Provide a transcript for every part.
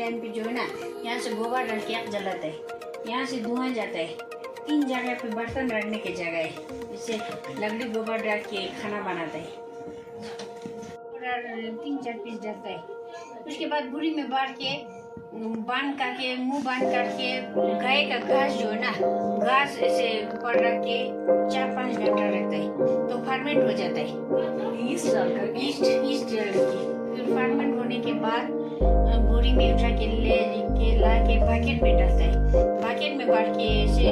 Time पे जो है ना, यहाँ से गोबर डाल के आग जलाता है, यहाँ से धुआं जाता है। 3 जगह पे बर्तन रखने की जगह है, जिससे लकड़ी गोबर डाल के खाना बनाता है। और 3-4 पीस डालता है। उसके बाद बुरी में बांध करके मुंह बांध करके गाय का घास जो है ना, घास ऐसे ऊपर रख के 4-5 घंटा रखता है, तो फर्मेंट हो जाता है। ईस्ट डाल के फिर फर्मेंट होने के बाद बोरी में उठा के ला के बकेट में डालता है। बकेट में भर के ऐसे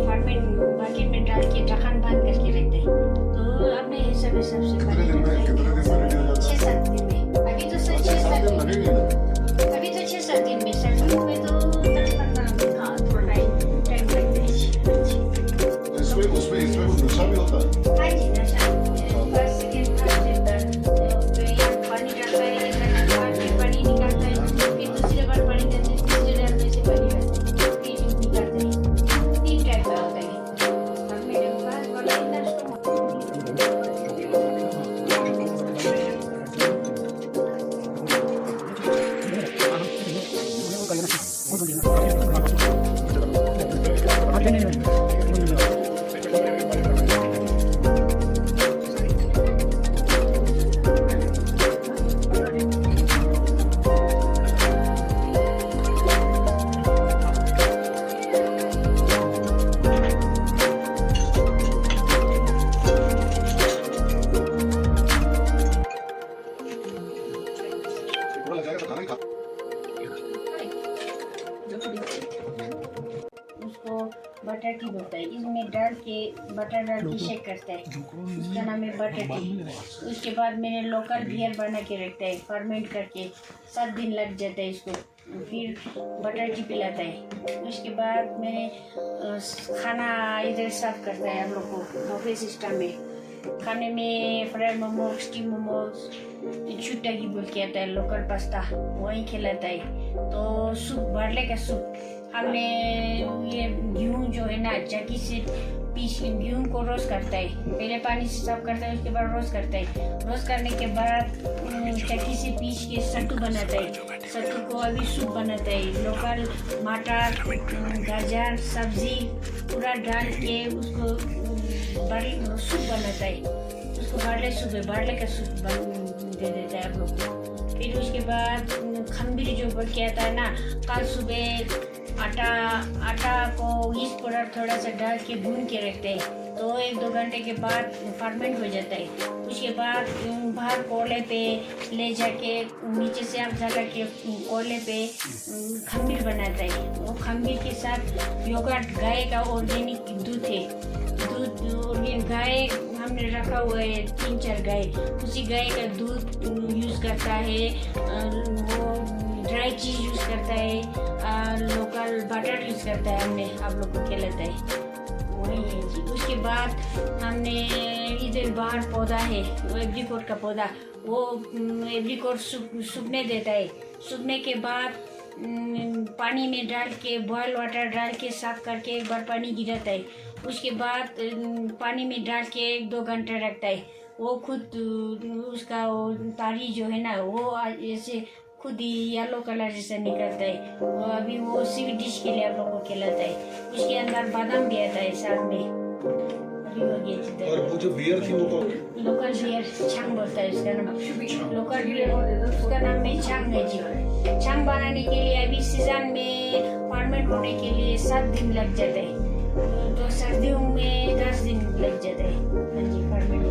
फर्मेंट बकेट में डाल के ढक्कन बंद करके रखता है। तो अपने हिसाब से 6-7 दिन में। अभी तो 6-7 दिन में, सर्दियों में तो 10-15 दिन थोड़ा टाइम लगता है। इसमें कुछ नशा भी होता है? हाँ जी, नशा बस पानी डालता है, पानी निकालता है, फिर दूसरे बार पानी डालते हैं, तीसरे डालने से पानी डालते हैं, फिर निकालते हैं। 3 टाइप का होता है। और मेरे पास वाला उसको बटर टी बोलता है। इसमें डाल के बटर डाल के शेक करता है, उसका नाम है बटर टी। उसके बाद मैंने लोकल बियर बना के रखता है, फर्मेंट करके 7 दिन लग जाता है इसको, फिर बटर टी पिलाता है। उसके बाद मैंने खाना इधर सर्व करता है हम लोग को बुफे सिस्टम में। खाने में फ्राइड मोमोज, स्टीम मोमोज, छुट्टा की बोल के आता है, लोकल पास्ता वही खिलाता है। तो सूप, बारले का सूप, हमने ये गेहूँ जो है ना चक्की से पीस गेहूँ को रोस्ट करता है, पहले पानी से साफ करता है, उसके बाद रोस्ट करता है। रोस्ट करने के बाद चक्की से पीस के सत्तू बनाता है, सत्तू को अभी सूप बनाता है। लोकल मटर, गाजर, सब्जी पूरा डाल के उसको सूप बनाता है। उसको बारले सूप है, बारले का सूप दे देता है आप लोग को। फिर उसके बाद खमीर जो बोल के आता है ना, कल सुबह आटा को ईस्ट पाउडर थोड़ा सा डाल के भून के रखते हैं, तो 1-2 घंटे के बाद फर्मेंट हो जाता है। उसके बाद बाहर कोयले पे ले जाके नीचे से आग जला के कोयले पे खमीर बनाता है। वो खमीर के साथ योगर्ट, गाय का ऑर्गेनिक दूध है, गाय हमने रखा हुआ है 3-4 गाय, उसी गाय का दूध यूज़ करता है। वो ड्राई चीज़ यूज़ करता है, लोकल बटर यूज़ करता है, हमने आप लोग को खिलाता है वही है जी। उसके बाद हमने इधर बाहर पौधा है, वो एप्रिकॉट का पौधा, वो एप्रिकॉट सूखने देता है। सूखने के बाद पानी में डाल के बॉयल वाटर डाल के साफ करके एक बार पानी गिराता है। उसके बाद पानी में डाल के 1-2 घंटा रखता है। वो खुद उसका वो तारी जो है ना, वो ऐसे खुद ही येलो कलर जैसा निकलता है। वो अभी वो स्वीट डिश के लिए आप लोगों को खिलाता है। उसके अंदर बादाम भी आता है साथ में। अभी हो गया। और वो जो बियर थी वो लोकल बियर छांग बोलता है उसका नाम। लोकल बियर उसका नाम है छांग है जी। छांग बनाने के लिए अभी सीजन में फर्मेंट होने के लिए 7 दिन लग जाते हैं, तो सर्दियों में 10 दिन लग जाते हैं। हाँ जी, फर्मेंट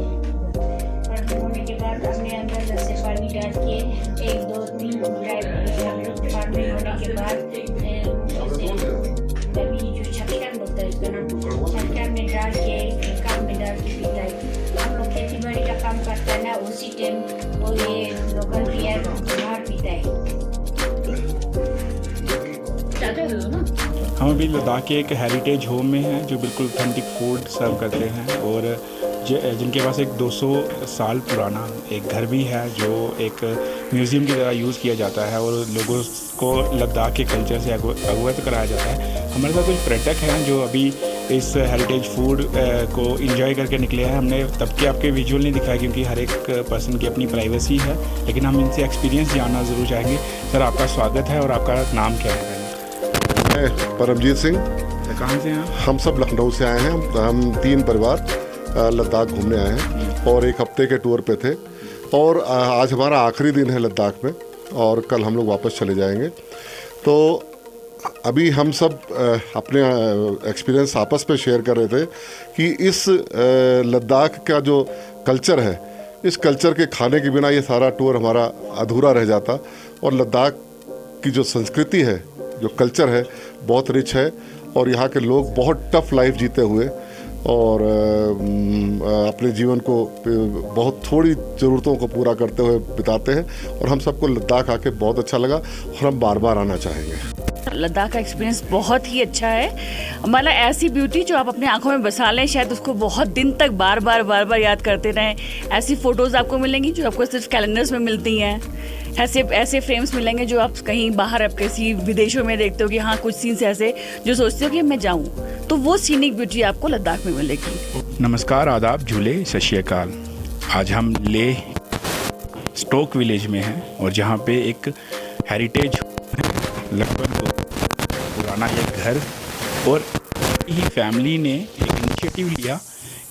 होने के बाद अपने अंदर जैसे पानी डाल के 1-2-3 फर्मेंट होने के बाद अभी जो छटकन बोलता है उसका नाम, छटकन में डाल के कप में डाल के पीता है। हम लोग खेती बाड़ी का काम करता है ना, उसी टाइम वो ये लोकल बियर बाहर पीता है। हम अभी लद्दाख के एक हेरिटेज होम में हैं जो बिल्कुल ऑथेंटिक फूड सर्व करते हैं, और जिनके पास एक 200 साल पुराना एक घर भी है जो एक म्यूज़ियम की तरह यूज़ किया जाता है, और लोगों को लद्दाख के कल्चर से अवगत कराया जाता है। हमारे साथ कुछ पर्यटक हैं जो अभी इस हेरिटेज फूड को एंजॉय करके निकले हैं। हमने तब के आपके विजुअल नहीं दिखाया क्योंकि हर एक पर्सन की अपनी प्राइवेसी है, लेकिन हम इनसे एक्सपीरियंस जानना ज़रूर चाहेंगे। सर, आपका स्वागत है और आपका नाम क्या है? मैं परमजीत सिंह। कहाँ से हैं? हम सब लखनऊ से आए हैं। हम 3 परिवार लद्दाख घूमने आए हैं और 1 हफ्ते के टूर पे थे और आज हमारा आखिरी दिन है लद्दाख में और कल हम लोग वापस चले जाएंगे। तो अभी हम सब अपने एक्सपीरियंस आपस में शेयर कर रहे थे कि इस लद्दाख का जो कल्चर है, इस कल्चर के खाने के बिना ये सारा टूर हमारा अधूरा रह जाता। और लद्दाख की जो संस्कृति है, जो कल्चर है, बहुत रिच है और यहाँ के लोग बहुत टफ लाइफ जीते हुए और अपने जीवन को बहुत थोड़ी ज़रूरतों को पूरा करते हुए बिताते हैं और हम सबको लद्दाख आके बहुत अच्छा लगा और हम बार बार आना चाहेंगे। लद्दाख का एक्सपीरियंस बहुत ही अच्छा है। मतलब ऐसी ब्यूटी जो आप अपने आंखों में बसा लें, शायद उसको बहुत दिन तक बार बार याद करते रहें। ऐसी फ़ोटोज़ आपको मिलेंगी जो आपको सिर्फ कैलेंडर्स में मिलती हैं। ऐसे फ्रेम्स मिलेंगे जो आप कहीं बाहर अब किसी विदेशों में देखते हो कि हाँ, कुछ सीन्स ऐसे जो सोचते हो कि मैं जाऊँ, तो वो सीनिक ब्यूटी आपको लद्दाख में मिलेगी। नमस्कार, आदाब, झूले, सत श्री अकाल। आज हम लेह स्टोक विलेज में हैं और जहाँ पे एक हेरिटेज लगभग पुराना एक घर और ही फैमिली ने एक इनिशिएटिव लिया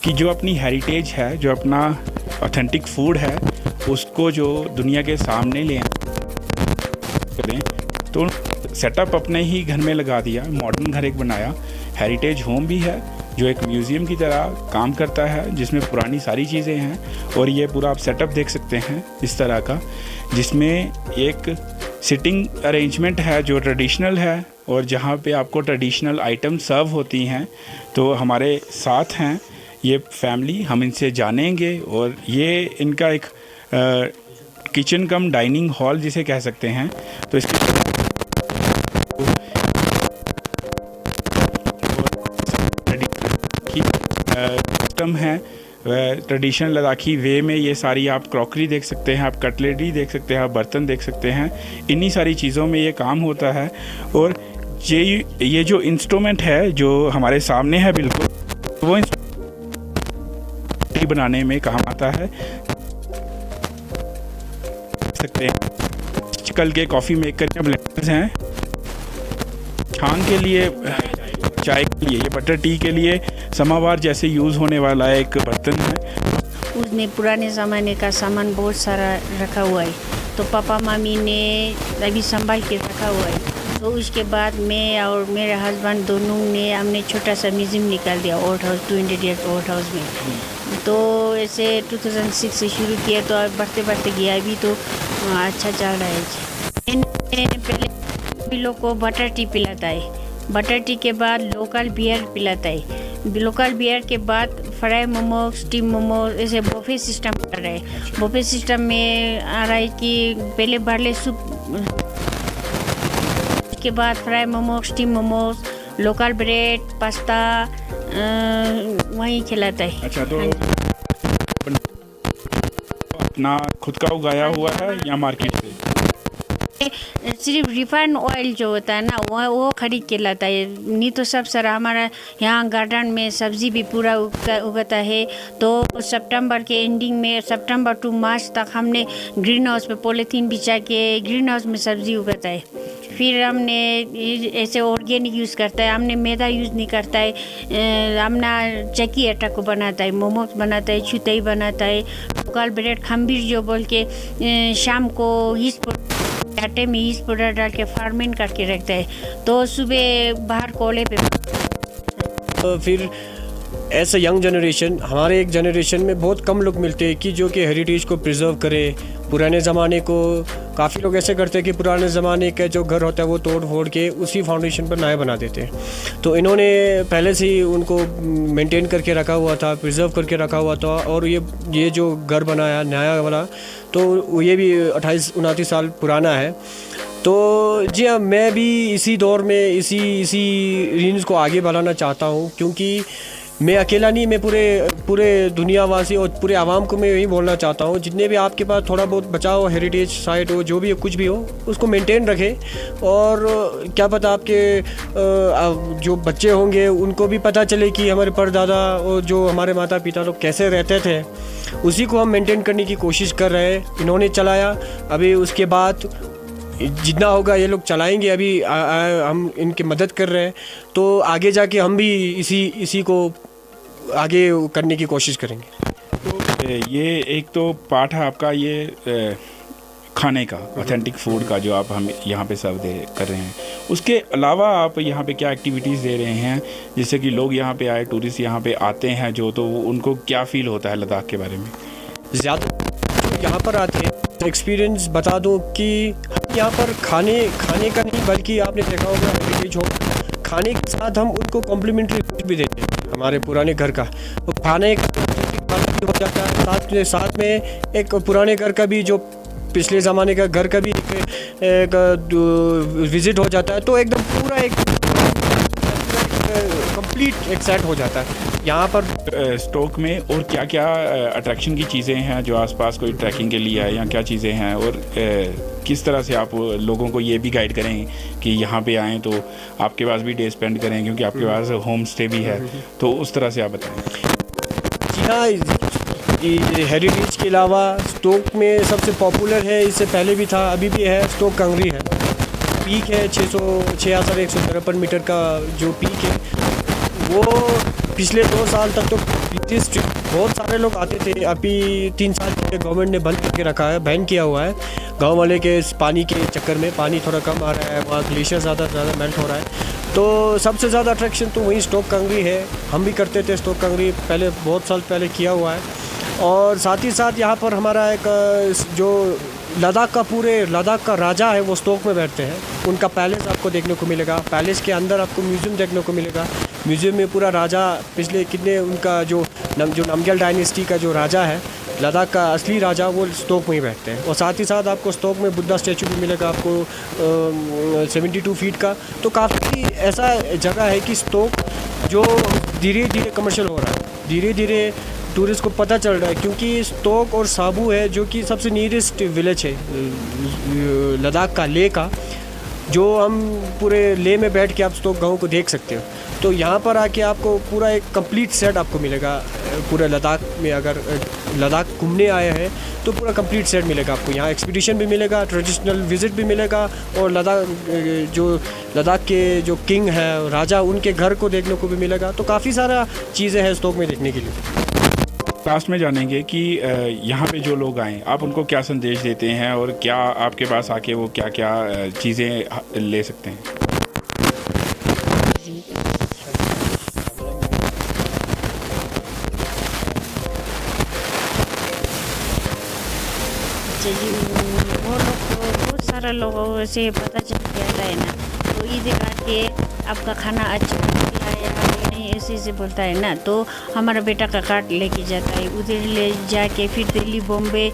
कि जो अपनी हेरिटेज है, जो अपना ऑथेंटिक फूड है, उसको जो दुनिया के सामने ले करें। तो सेटअप अपने ही घर में लगा दिया, मॉडर्न घर एक बनाया। हेरिटेज होम भी है जो एक म्यूज़ियम की तरह काम करता है, जिसमें पुरानी सारी चीज़ें हैं। और ये पूरा आप सेटअप देख सकते हैं इस तरह का, जिसमें एक सिटिंग अरेंजमेंट है जो ट्रेडिशनल है और जहाँ पे आपको ट्रेडिशनल आइटम सर्व होती हैं। तो हमारे साथ हैं ये फैमिली, हम इनसे जानेंगे और ये इनका एक किचन कम डाइनिंग हॉल जिसे कह सकते हैं। तो इसके सिस्टम है ट्रेडिशनल लद्दाखी वे में। ये सारी आप क्रॉकरी देख सकते हैं, आप कटलेरी देख सकते हैं, आप बर्तन देख सकते हैं। इन्हीं सारी चीज़ों में ये काम होता है। और ये जो इंस्ट्रूमेंट है जो हमारे सामने है, बिल्कुल वो बनाने में काम आता है। देख सकते हैं कल के कॉफ़ी मेकर के ब्लेंडर्स हैं, छान के लिए, चाय के लिए, ये बटर टी के लिए समावार जैसे यूज़ होने वाला एक बर्तन है। उसने पुराने ज़माने का सामान बहुत सारा रखा हुआ है, तो पापा मम्मी ने अभी संभाल के रखा हुआ है। तो उसके बाद मैं और मेरे हस्बैंड दोनों ने हमने छोटा सा म्यूज़ियम निकाल दिया old house, 200 years old house में। तो ऐसे 2006 से शुरू किया, तो अब बढ़ते बढ़ते गया, अभी तो अच्छा चल रहा है। मैंने पहले लोग को बटर टी पिलाता है, बटर टी के बाद लोकल बियर पिलाता है, लोकल बियर के बाद फ्राई मोमो, स्टीम मोमो, ऐसे बफे सिस्टम कर रहे हैं। बफे सिस्टम में आ रहा है कि पहले बार्ले सूप, उसके बाद fry momo, steam momos, local bread, pasta वहीं खिलाता है। अच्छा, तो अपना खुद का उगाया हुआ है या मार्केट से? सिर्फ रिफाइंड ऑयल जो होता है ना, वो खरीद के लाता है। नहीं तो सब सारा हमारा यहाँ गार्डन में सब्ज़ी भी पूरा उगाता है। तो सितंबर के एंडिंग में, सितंबर टू मार्च तक हमने ग्रीन हाउस पे पॉलीथीन बिछा के ग्रीन हाउस में सब्ज़ी उगाता है। फिर हमने ऐसे ऑर्गेनिक यूज़ करता है, हमने मैदा यूज़ नहीं करता है, हमने चक्की आटा को बनाता है, मोमोज बनाता है, छुतई बनाता है, लोकल ब्रेड, खंबीर जो बोल के शाम को आटे में ईस्ट पाउडर डाल के फर्मेंट करके रखता है, तो सुबह बाहर कोले पे। तो फिर एज अ यंग जनरेशन, हमारे एक जनरेशन में बहुत कम लोग मिलते हैं कि जो कि हेरिटेज को प्रिजर्व करें। पुराने ज़माने को काफ़ी लोग ऐसे करते हैं कि पुराने ज़माने का जो घर होता है वो तोड़ फोड़ के उसी फाउंडेशन पर नया बना देते हैं। तो इन्होंने पहले से ही उनको मेंटेन करके रखा हुआ था, प्रिजर्व करके रखा हुआ था। और ये जो घर बनाया नया वाला, तो ये भी 28-29 साल पुराना है। तो जी हाँ, मैं भी इसी दौर में इसी रीन्स को आगे बढ़ाना चाहता हूँ, क्योंकि मैं अकेला नहीं, मैं पूरे दुनियावासी और पूरे आवाम को मैं यही बोलना चाहता हूँ, जितने भी आपके पास थोड़ा बहुत बचा हो, हेरिटेज साइट हो, जो भी कुछ भी हो, उसको मेंटेन रखें। और क्या पता आपके जो बच्चे होंगे उनको भी पता चले कि हमारे परदादा और जो हमारे माता पिता लोग कैसे रहते थे, उसी को हम मेंटेन करने की कोशिश कर रहे हैं। इन्होंने चलाया, अभी उसके बाद जितना होगा ये लोग चलाएंगे। अभी हम इनकी मदद कर रहे हैं, तो आगे जाके हम भी इसी को आगे करने की कोशिश करेंगे। तो ये एक तो पार्ट है आपका ये खाने का, ऑथेंटिक फूड का, जो आप हम यहाँ पे सर्व कर रहे हैं। उसके अलावा आप यहाँ पे क्या एक्टिविटीज़ दे रहे हैं, जिससे कि लोग यहाँ पे आए, टूरिस्ट यहाँ पे आते हैं जो, तो उनको क्या फ़ील होता है लद्दाख के बारे में? ज़्यादा यहाँ पर आते हैं, एक्सपीरियंस बता दूँ कि यहाँ पर खाने का नहीं, बल्कि आपने देखा होगा हेरिटेज होम, खाने के साथ हम उनको कॉम्प्लीमेंट्री भी देते हैं हमारे पुराने घर का। तो खाने का भी हो जाता है, साथ में एक पुराने घर का भी, जो पिछले ज़माने का घर का भी एक विज़िट हो जाता है। तो एकदम पूरा एक कंप्लीट एक सेट हो जाता है यहाँ पर। स्टोक में और क्या क्या अट्रैक्शन की चीज़ें हैं जो आसपास कोई ट्रैकिंग के लिए है, या क्या चीज़ें हैं, और किस तरह से आप लोगों को ये भी गाइड करें कि यहाँ पे आएँ तो आपके पास भी डे स्पेंड करें, क्योंकि आपके पास होम स्टे भी है, तो उस तरह से आप बताएं। जी हाँ, हेरिटेज के अलावा स्टोक में सबसे पॉपुलर है, इससे पहले भी था, अभी भी है, स्टोक कंगरी है। पीक है 6153 मीटर का जो पीक है, वो पिछले 2 साल तक तो बहुत सारे लोग आते थे। अभी 3 साल के गवर्नमेंट ने बंद करके रखा है, बैन किया हुआ है। गांव वाले के पानी के चक्कर में पानी थोड़ा कम आ रहा है, वहाँ ग्लेशियर ज़्यादा मेल्ट हो रहा है, तो सबसे ज़्यादा अट्रैक्शन तो वहीं स्टोक कंगरी है। हम भी करते थे स्टोक कंगरी, पहले बहुत साल पहले किया हुआ है। और साथ ही साथ यहाँ पर हमारा एक जो लद्दाख का राजा है, वो स्टोक में बैठते हैं। उनका पैलेस आपको देखने को मिलेगा, पैलेस के अंदर आपको म्यूज़ियम देखने को मिलेगा। म्यूज़ियम में पूरा राजा, पिछले कितने उनका जो नमग्याल डायनेस्टी का जो राजा है, लद्दाख का असली राजा, वो स्टोक में ही बैठते हैं। और साथ ही साथ आपको स्टोक में बुद्धा स्टैचू भी मिलेगा आपको 72 फीट का। तो काफ़ी ऐसा जगह है कि स्टोक जो धीरे धीरे कमर्शियल हो रहा है, धीरे धीरे टूरिस्ट को पता चल रहा है, क्योंकि स्टोक और साबू है जो कि सबसे नियरेस्ट विलेज है लद्दाख का, लेह का, जो हम पूरे लेह में बैठ के आप स्टोक गाँव को देख सकते हो। तो यहाँ पर आके आपको पूरा एक कंप्लीट सेट आपको मिलेगा। पूरे लद्दाख में अगर लद्दाख घूमने आए हैं तो पूरा कंप्लीट सेट मिलेगा आपको। यहाँ एक्सपीडिशन भी मिलेगा, ट्रेडिशनल विज़िट भी मिलेगा, और लद्दाख के जो किंग है, राजा, उनके घर को देखने को भी मिलेगा। तो काफ़ी सारा चीज़ें हैं स्टोक में देखने के लिए। लास्ट में जानेंगे कि यहाँ पे जो लोग आएँ, आप उनको क्या संदेश देते हैं, और क्या आपके पास आके वो क्या क्या चीज़ें ले सकते हैं? वो लोग को बहुत सारा लोगों से पता चल जाता है ना, तो इधर आके आपका खाना अच्छा खिलाया नहीं ऐसे बोलता है ना, तो हमारा बेटा का कार्ड लेके जाता है, उधर ले जाके फिर दिल्ली, बॉम्बे,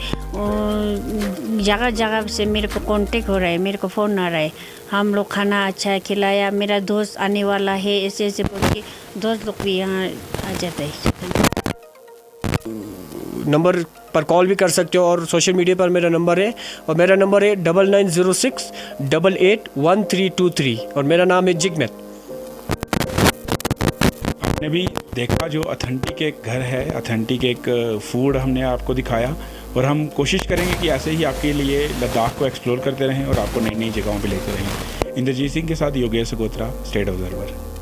जगह जगह से मेरे को कांटेक्ट हो रहा है, मेरे को फ़ोन आ रहा है, हम लोग खाना अच्छा खिलाया, मेरा दोस्त आने वाला है, ऐसे बोल के दोस्त लोग भी यहाँ आ जाता है। नंबर पर कॉल भी कर सकते हो, और सोशल मीडिया पर मेरा नंबर है, और मेरा नंबर है 9906 881323, और मेरा नाम है जिगमेत। आपने भी देखा जो ऑथेंटिक एक घर है, ऑथेंटिक एक फूड हमने आपको दिखाया, और हम कोशिश करेंगे कि ऐसे ही आपके लिए लद्दाख को एक्सप्लोर करते रहें और आपको नई नई जगहों पे लेते रहें। इंद्रजीत सिंह के साथ योगेश सगोत्रा, स्टेट ऑब्जर्वर।